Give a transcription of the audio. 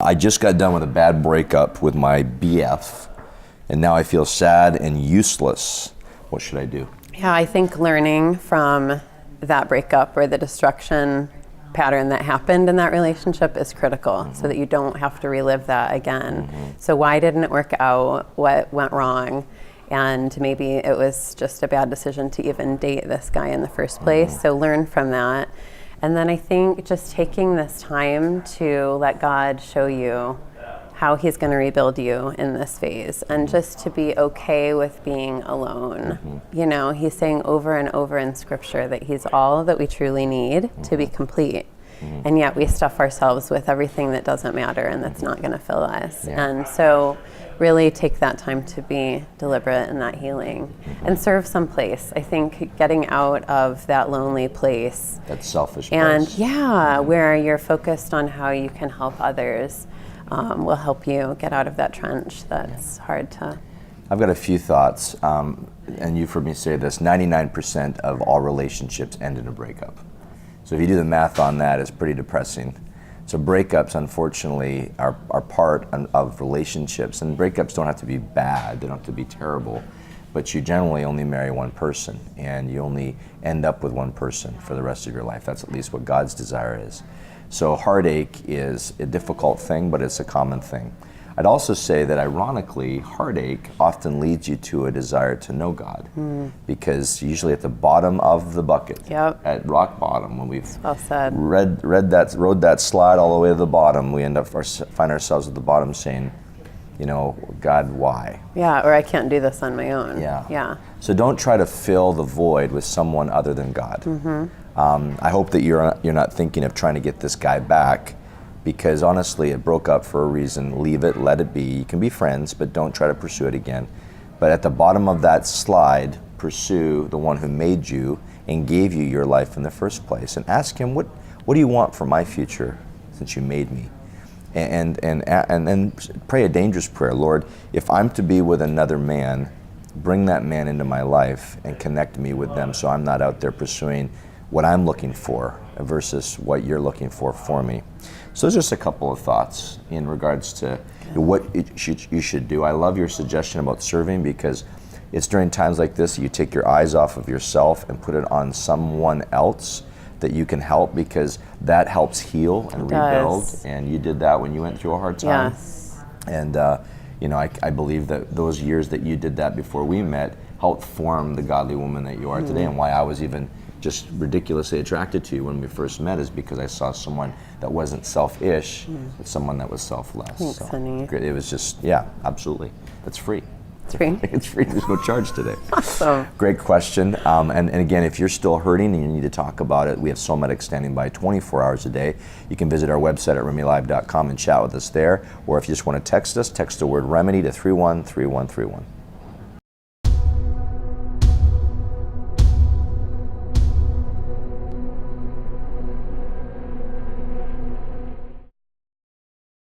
I just got done with a bad breakup with my BF, and now I feel sad and useless. What should I do? Yeah, I think learning from that breakup or the destruction pattern that happened in that relationship is critical, so that you don't have to relive that again. So why didn't it work out? What went wrong? And maybe it was just a bad decision to even date this guy in the first place. So learn from that. And then I think just taking this time to let God show you how he's going to rebuild you in this phase, and just to be okay with being alone. You know, he's saying over and over in scripture that he's all that we truly need to be complete. And yet we stuff ourselves with everything that doesn't matter and that's not going to fill us. And so really take that time to be deliberate in that healing and serve someplace. I think getting out of that lonely place, that selfish and place. where you're focused on how you can help others, will help you get out of that trench that's hard to. I've got a few thoughts, and you've heard me say this, 99% of all relationships end in a breakup. So if you do the math on that, it's pretty depressing. So breakups, unfortunately, are part of relationships, and breakups don't have to be bad, they don't have to be terrible, but you generally only marry one person, and you only end up with one person for the rest of your life. That's at least what God's desire is. So heartache is a difficult thing, but it's a common thing. I'd also say that ironically, heartache often leads you to a desire to know God, because usually at the bottom of the bucket, at rock bottom, when we've rode that slide all the way to the bottom, we end up find ourselves at the bottom saying, you know, God, why? Yeah, or I can't do this on my own. Yeah. So don't try to fill the void with someone other than God. I hope that you're not thinking of trying to get this guy back, because honestly, it broke up for a reason. Leave it, let it be. You can be friends, but don't try to pursue it again. But at the bottom of that slide, pursue the one who made you and gave you your life in the first place, and ask him, what do you want for my future since you made me? And then pray a dangerous prayer. Lord, if I'm to be with another man, bring that man into my life and connect me with them, so I'm not out there pursuing what I'm looking for versus what you're looking for me. So there's just a couple of thoughts in regards to what you should do. I love your suggestion about serving, because it's during times like this that you take your eyes off of yourself and put it on someone else that you can help, because that helps heal and rebuild. And you did that when you went through a hard time. And you know, I believe that those years that you did that before we met helped form the godly woman that you are today, and why I was even just ridiculously attracted to you when we first met is because I saw someone that wasn't selfish, but someone that was selfless. Thanks, honey. It was just, absolutely. It's free. It's free? It's free. There's no charge today. Awesome. Great question. And again, if you're still hurting and you need to talk about it, we have SoulMedic standing by 24 hours a day. You can visit our website at remedylive.com and chat with us there. Or if you just want to text us, text the word remedy to 313131.